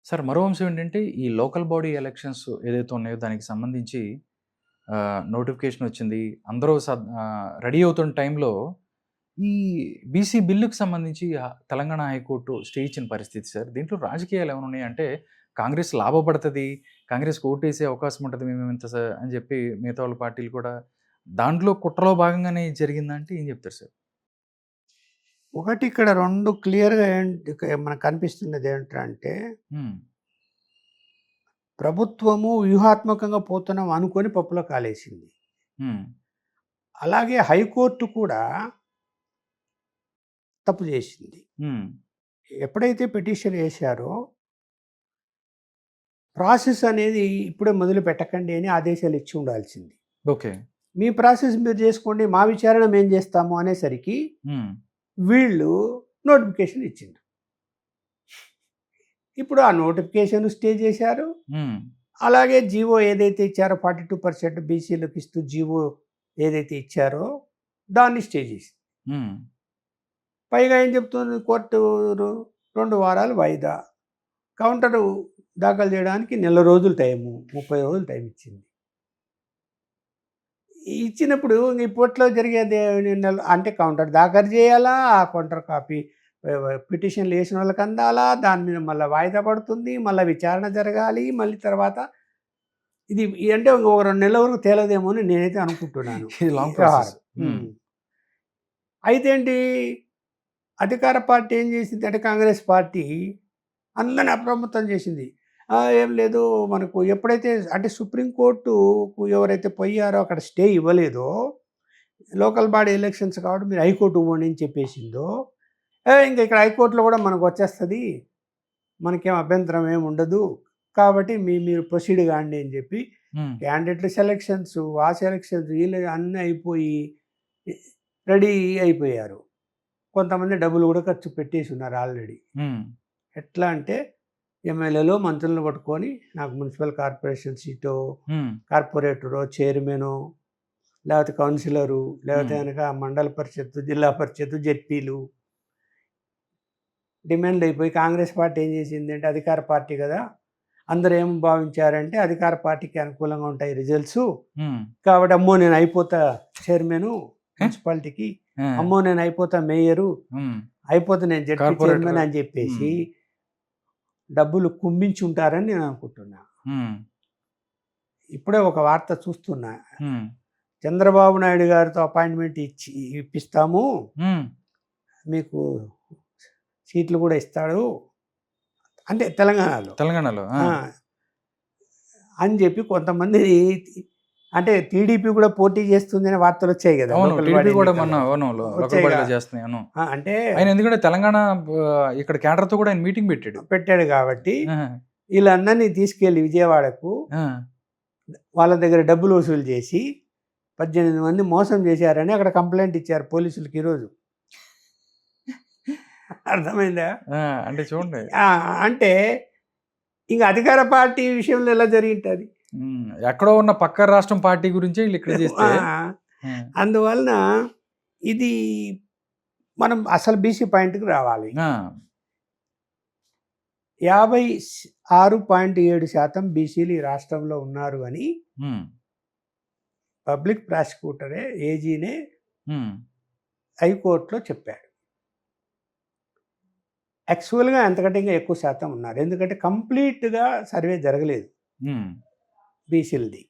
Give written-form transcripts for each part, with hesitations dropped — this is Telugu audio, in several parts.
సార్ మరో అంశం ఏంటంటే, ఈ లోకల్ బాడీ ఎలక్షన్స్ ఏదైతే ఉన్నాయో దానికి సంబంధించి నోటిఫికేషన్ వచ్చింది. అందరూ రెడీ అవుతున్న టైంలో ఈ బీసీ బిల్లుకి సంబంధించి తెలంగాణ హైకోర్టు స్టే ఇచ్చిన పరిస్థితి సార్. దీంట్లో రాజకీయాలు ఏమైనా ఉన్నాయంటే, కాంగ్రెస్ లాభపడతది, కాంగ్రెస్‌కి ఓటేసే అవకాశం ఉంటది మేమేమింత అని చెప్పి మిగతా వాళ్ళ పార్టీలు కూడా దాంట్లో కుట్రలో భాగంగానే జరిగిందా అంటే ఏం చెప్తారు సార్? ఒకటి ఇక్కడ 2 క్లియర్‌గా మనకు కనిపిస్తున్నది ఏంటంటే, హ్మ్. ప్రభుత్వము వ్యూహాత్మకంగా పోతున్నాం అనుకోని పప్పులో కాలేసింది. హ్మ్. అలాగే హైకోర్టు కూడా తప్పు చేసింది. హ్మ్. ఎప్పుడైతే పిటిషన్ ఏశారో, ప్రాసెస్ అనేది ఇప్పుడే మొదలు పెట్టకండి అని ఆదేశాలు ఇచ్చి ఉండాల్సింది. ఓకే. మీ ప్రాసెస్ మీరు చేసుకోండి, మా విచారణ మేము చేస్తాము అనేసరికి హ్మ్. వీళ్ళు నోటిఫికేషన్ ఇచ్చిండ్రు. ఇప్పుడు ఆ నోటిఫికేషన్ స్టే చేశారు. హ్మ్. అలాగే జీవో ఏదైతే ఇచ్చారో 42% బీసీలకు ఇస్తూ జీవో ఏదైతే ఇచ్చారో దాన్ని స్టే చేసింది. హ్మ్. పైగా ఏం చెప్తుంది కోర్టు 2 వారాలు వాయిదా. కౌంటరు దాఖలు చేయడానికి నెల రోజులు టైము, 30 రోజులు టైం ఇచ్చింది. ఇచ్చినప్పుడు ఇప్పట్లో జరిగేది అంటే కౌంటర్ దాఖలు చేయాలా, ఆ కౌంటర్ కాపీ పిటిషన్లు వేసిన వాళ్ళకి అందాలా, దాని మీద మళ్ళీ వాయిదా పడుతుంది, మళ్ళీ విచారణ జరగాలి, మళ్ళీ తర్వాత ఇది అంటే ఒక 2 నెలల వరకు తేలదేమో అని నేనైతే అనుకుంటున్నాను ఇది ఈ లాంగ్ ప్రాసెస్. వ్యవహారం. హ్మ్. అయితే ఏంటి, అధికార పార్టీ ఏం చేసిందంటే కాంగ్రెస్ పార్టీ అందరిని అప్రమత్తం చేసింది. ఏం లేదు మనకు ఎప్పుడైతే అంటే సుప్రీంకోర్టుకు ఎవరైతే పోయారో అక్కడ స్టే ఇవ్వలేదో, లోకల్ బాడీ ఎలక్షన్స్ కాబట్టి మీరు హైకోర్టు పోండి అని చెప్పేసిందో, ఇంక ఇక్కడ హైకోర్టులో కూడా మనకు వచ్చేస్తది, మనకేం అభ్యంతరం ఏమి ఉండదు, కాబట్టి మీరు ప్రొసీడ్ కాండి అని చెప్పి హ్మ్. క్యాండిడేట్ల సెలక్షన్స్, ఆ సెలక్షన్స్ వీళ్ళు అన్నీ అయిపోయి రెడీ అయిపోయారు. కొంతమంది డబ్బులు కూడా ఖర్చు పెట్టేసి ఉన్నారు ఆల్రెడీ. హ్మ్. ఎట్లా అంటే ఎమ్మెల్యేలు, మంత్రులను పట్టుకొని నాకు మున్సిపల్ కార్పొరేషన్ సీటో, హ్మ్. కార్పొరేటరో, చైర్మనో, లేకపోతే కౌన్సిలరు, లేకపోతే హ్మ్. కనుక మండల పరిషత్తు, జిల్లా పరిషత్తు, జెడ్పీలు డిమాండ్ అయిపోయి కాంగ్రెస్ పార్టీ ఏం చేసిందంటే అధికార పార్టీ కదా! అందరూ ఏం భావించారంటే అధికార పార్టీకి అనుకూలంగా ఉంటాయి రిజల్ట్సు. హ్మ్. కాబట్టి అమ్మో నేను అయిపోతా చైర్మను మున్సిపాలిటీకి, ఆ! అమ్మో నేను అయిపోతా మేయరు, హ్మ్. అయిపోతే నేను జెడ్పీ కార్పొరేటర్. చైర్మన్ అని చెప్పేసి హ్మ్. డబ్బులు కుమ్మించి ఉంటారని నేను అనుకుంటున్నా. హ్మ్. ఇప్పుడే ఒక వార్త చూస్తున్నా. హ్మ్. చంద్రబాబు నాయుడు గారితో అపాయింట్మెంట్ ఇప్పిస్తాము, హ్మ్. మీకు సీట్లు కూడా ఇస్తాడు అంటే తెలంగాణలో. తెలంగాణలో. ఆ! ఆ! అని చెప్పి కొంతమంది అంటే టీడీపీ కూడా పోటీ చేస్తుందనే వార్తలొచ్చాయి గదా! అవును. లోకల్ టీడీపీ బాడీ కూడా మొన్న ఎన్నికల్లో. అవును. లోకల్ వచ్చాయిగా. బాడీలో చేస్తున్నాయి. అవును. అంటే ఆయన ఎందుకంటే తెలంగాణ ఇక్కడ కేడర్‌తో కూడా ఆయన మీటింగ్ పెట్టాడు. పెట్టాడు కాబట్టి ఆహా! వీళ్ళందరినీ తీసుకెళ్ళి విజయవాడకు ఆ! వాళ్ళ దగ్గర డబ్బులు వసూలు చేసి 18 మంది మోసం చేశారని అక్కడ కంప్లెయింట్ ఇచ్చారు పోలీసులకి ఈరోజు. అర్థమైందా? ఆ! అంటే చూడండి. ఆ! అంటే ఇంక అధికార పార్టీ విషయంలో ఎలా జరిగింటది? హ్మ్. ఎక్కడో ఉన్న పక్క రాష్ట్రం పార్టీ గురించే ఈళ్ళు ఇక్కడ చేస్తే. ఆ! ఆ! అందువలన ఇది మనం అసలు బీసీ పాయింట్‌కి రావాలి. ఆ! 56.7% బీసీలు ఈ రాష్ట్రంలో ఉన్నారు అని హ్మ్. పబ్లిక్ ప్రాసిక్యూటరే ఏజీనే హ్మ్. హైకోర్టులో చెప్పాడు. యాక్చువల్‌గా అంతకంటే ఇంకా ఎక్కువ శాతం ఉన్నారు. ఎందుకంటే కంప్లీట్‌గా సర్వే జరగలేదు హ్మ్. బీసీలది.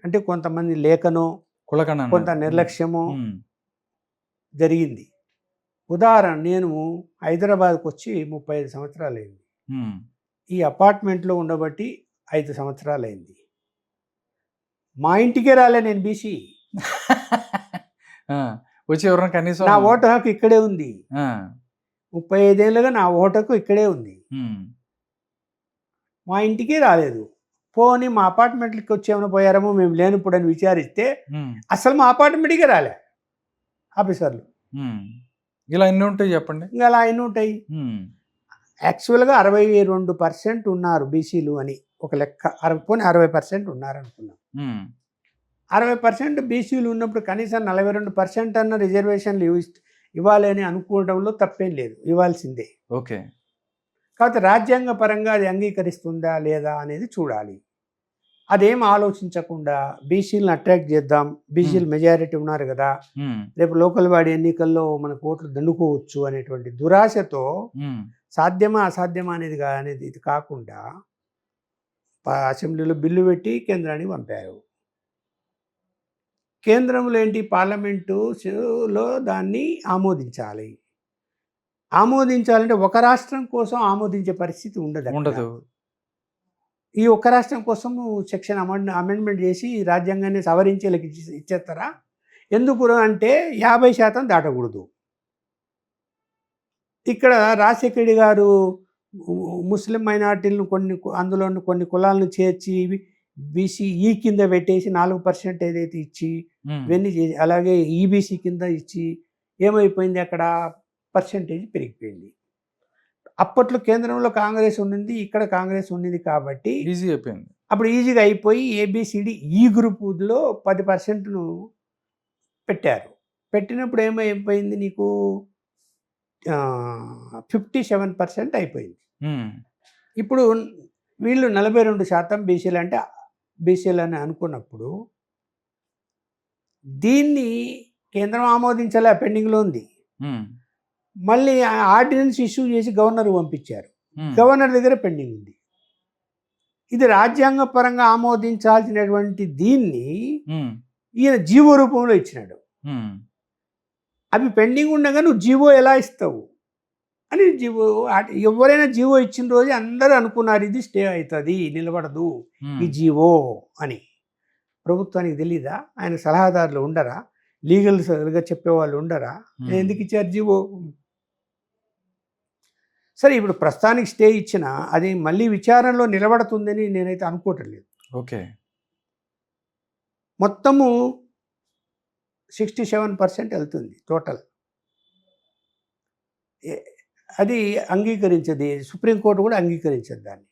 అంటే కొంతమంది లేఖనో, కులగణన. కొంత హ్మ్. నిర్లక్ష్యమో హ్మ్. జరిగింది. ఉదాహరణ నేను హైదరాబాద్‌కొచ్చి 35 సంవత్సరాలయింది. హ్మ్. ఈ అపార్ట్మెంట్‌లో ఉండబట్టి 5 సంవత్సరాలయింది. మా ఇంటికే రాలే నేను బీసీ. ఆ! వచ్చి ఎవరైనా కనీసం. నా ఓటు హక్కు ఇక్కడే ఉంది. ఆ! 35 ఏళ్లుగా నా ఓటు హక్కు ఇక్కడే ఉంది. హ్మ్. మా ఇంటికి రాలేదు. పోనీ మా అపార్ట్మెంట్‌లకి వచ్చి ఏమైనా పోయారేమో మేము లేనప్పుడని విచారిస్తే హ్మ్. అసలు మా అపార్ట్మెంట్‌కే రాలే ఆఫీసర్లు. హ్మ్. ఇలా ఎన్ని ఉంటాయి చెప్పండి? ఇంక అలా ఎన్నుంటాయి? హ్మ్. యాక్చువల్‌గా 62% ఉన్నారు బీసీలు అని ఒక లెక్క. పోనీ 60% ఉన్నారనుకుందాం. హ్మ్. 60% బీసీలు ఉన్నప్పుడు కనీసం 42% అన్న రిజర్వేషన్లు ఇవ్వాలి అని అనుకోవడంలో తప్పేం లేదు. ఇవ్వాల్సిందే. ఓకే. కాకపోతే రాజ్యాంగ పరంగా అది అంగీకరిస్తుందా లేదా అనేది చూడాలి. అదేం ఆలోచించకుండా బీసీలను అట్రాక్ట్ చేద్దాం, బీసీలు మెజారిటీ ఉన్నారు కదా, రేపు లోకల్ బాడీ ఎన్నికల్లో మనకు ఓట్లు దండుకోవచ్చు అనేటువంటి దురాశతో సాధ్యమా అసాధ్యమా అనేది ఇది కాకుండా అసెంబ్లీలో బిల్లు పెట్టి కేంద్రానికి పంపారు. కేంద్రంలో ఏంటి, పార్లమెంటులో దాన్ని ఆమోదించాలి. ఆమోదించాలంటే ఒక రాష్ట్రం కోసం ఆమోదించే పరిస్థితి ఉండదు. ఈ ఒక్క రాష్ట్రం కోసం సెక్షన్ అమెండ్మెంట్ చేసి రాజ్యాంగాన్ని సవరించేలకు ఇచ్చేస్తారా? ఎందుకు అంటే 50% దాటకూడదు. ఇక్కడ రాజశేఖర గారు ముస్లిం మైనార్టీలను అందులో కొన్ని కులాలను చేర్చి బీసీఈ కింద పెట్టేసి 4% ఏదైతే ఇచ్చి ఇవన్నీ చేసి, అలాగే ఈబీసీ కింద ఇచ్చి ఏమైపోయింది, అక్కడ పర్సెంటేజ్ పెరిగిపోయింది. అప్పట్లో కేంద్రంలో కాంగ్రెస్ ఉండింది, ఇక్కడ కాంగ్రెస్ ఉండింది కాబట్టి ఈజీ అయిపోయింది. అప్పుడు ఈజీగా అయిపోయి ఏబిసిడి ఈ గ్రూపులో 10%ను పెట్టారు. పెట్టినప్పుడు ఏమైపోయింది, నీకు 57% అయిపోయింది. ఇప్పుడు వీళ్ళు 42% బీసీలు అంటే బీసీలు అని అనుకున్నప్పుడు దీన్ని కేంద్రం ఆమోదించాలి, పెండింగ్లో ఉంది. మళ్ళీ ఆర్డినెన్స్ ఇష్యూ చేసి గవర్నర్ పంపించారు, గవర్నర్ దగ్గర పెండింగ్ ఉంది. ఇది రాజ్యాంగ పరంగా ఆమోదించాల్సినటువంటి దీన్ని ఈయన జీవో రూపంలో ఇచ్చినాడు. అవి పెండింగ్ ఉండగా నువ్వు జీవో ఎలా ఇస్తావు అని జీవో, ఎవరైనా జీవో ఇచ్చిన రోజు అందరూ అనుకున్నారు ఇది స్టే అవుతుంది, నిలబడదు ఈ జీవో అని. ప్రభుత్వానికి తెలీదా? ఆయన సలహాదారులు ఉండరా? లీగల్గా చెప్పేవాళ్ళు ఉండరా? ఎందుకు ఇచ్చారు జీవో? సరే, ఇప్పుడు ప్రస్తుతానికి స్టే ఇచ్చినా అది మళ్ళీ విచారణలో నిలబడుతుందని నేనైతే అనుకోవటం లేదు. ఓకే, మొత్తము 67% వెళ్తుంది టోటల్. అది అంగీకరించదు, సుప్రీంకోర్టు కూడా అంగీకరించదు దాన్ని.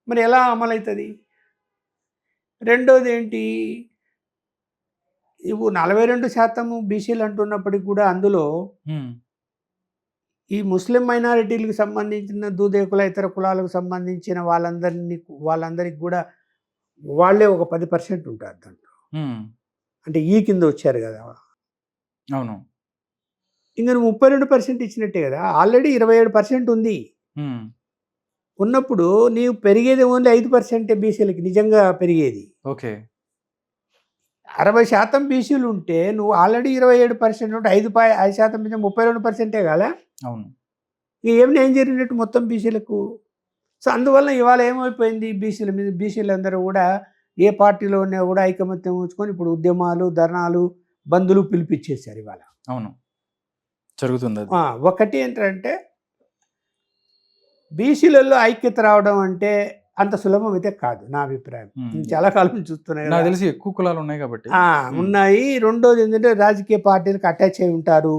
మరి ఎలా అమలవుతుంది? రెండోది ఏంటి, ఇవి 42% బీసీలు అంటున్నప్పటికీ కూడా అందులో ఈ ముస్లిం మైనారిటీలకు సంబంధించిన దూదేకుల ఇతర కులాలకు సంబంధించిన వాళ్ళందరికీ కూడా వాళ్ళే ఒక 10% ఉంటారు దాంట్లో. అంటే ఈ కింద వచ్చారు కదా. అవును, ఇంకా 32% ఇచ్చినట్టే కదా. ఆల్రెడీ 27% ఉంది. ఉన్నప్పుడు నీవు పెరిగేది ఓన్లీ 5% బీసీలకి నిజంగా పెరిగేది. ఓకే, 60% బీసీలు ఉంటే నువ్వు ఆల్రెడీ 27% ఉంటే 5% మీద 32% కదా. అవును, ఏం జరిగినట్టు మొత్తం బీసీలకు. సో అందువల్ల ఇవాళ ఏమైపోయింది, బీసీల మీద బీసీలందరూ కూడా ఏ పార్టీలో ఉన్నా కూడా ఐకమత్యం ఉంచుకొని ఇప్పుడు ఉద్యమాలు, ధర్నాలు, బంధులు పిలిపించేశారు ఇవాళ. అవును, జరుగుతుంది. ఒకటి ఏంటంటే బీసీలలో ఐక్యత రావడం అంటే అంత సులభం అయితే కాదు నా అభిప్రాయం. నేను చాలా కాలం చూస్తున్నాయి, నాకు తెలిసి ఎక్కువ కులాలు ఉన్నాయి కాబట్టి ఉన్నాయి. రెండోది ఏంటంటే రాజకీయ పార్టీలకు అటాచ్ అయి ఉంటారు,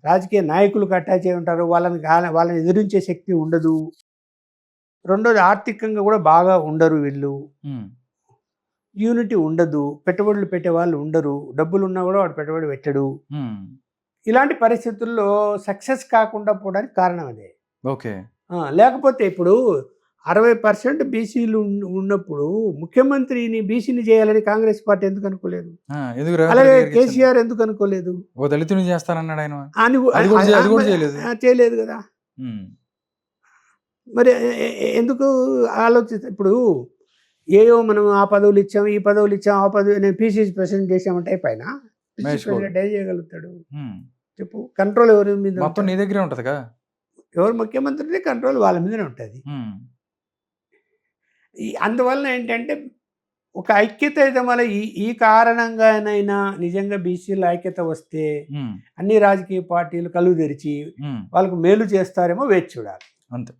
రాజకీయ నాయకులకు అటాచ్ అయి ఉంటారు, వాళ్ళని ఎదిరించే శక్తి ఉండదు. రెండోది ఆర్థికంగా కూడా బాగా ఉండరు వీళ్ళు, యూనిటీ ఉండదు, పెట్టుబడులు పెట్టే వాళ్ళు ఉండరు, డబ్బులు ఉన్నా కూడా వాడు పెట్టుబడి పెట్టడు. ఇలాంటి పరిస్థితుల్లో సక్సెస్ కాకుండా పోవడానికి కారణం అదే. ఓకే, లేకపోతే ఇప్పుడు 60% బీసీలు ఉన్నప్పుడు ముఖ్యమంత్రిని బీసీని చేయాలని కాంగ్రెస్ పార్టీ ఎందుకు అనుకోలేదు? అలాగే కేసీఆర్ ఎందుకు అనుకోలేదు? దళితుని చేస్తానన్నాడు ఆయన, చేయలేదు కదా. మరి ఎందుకు ఇప్పుడు ఏయో మనం ఆ పదవులు ఇచ్చాం, ఈ పదవులు ఇచ్చాం, ఆ పదవి నేను పీసీసీ ప్రెసిడెంట్ చేసామంటే పైన ప్రెసిడెంట్ ఏం చేయగలుగుతాడు చెప్పు? కంట్రోల్ ఎవరి మీద? మొత్తం నీ దగ్గరే ఉంటుంది కదా. ఎవరు ముఖ్యమంత్రి కంట్రోల్ వాళ్ళ మీదనే ఉంటుంది. అందువలన ఏంటంటే ఒక ఐక్యత అయితే మన ఈ కారణంగానైనా నిజంగా బీసీల ఐక్యత వస్తే అన్ని రాజకీయ పార్టీలు కలుగు తెరిచి వాళ్ళకు మేలు చేస్తారేమో వేచి చూడాలి. అంతే.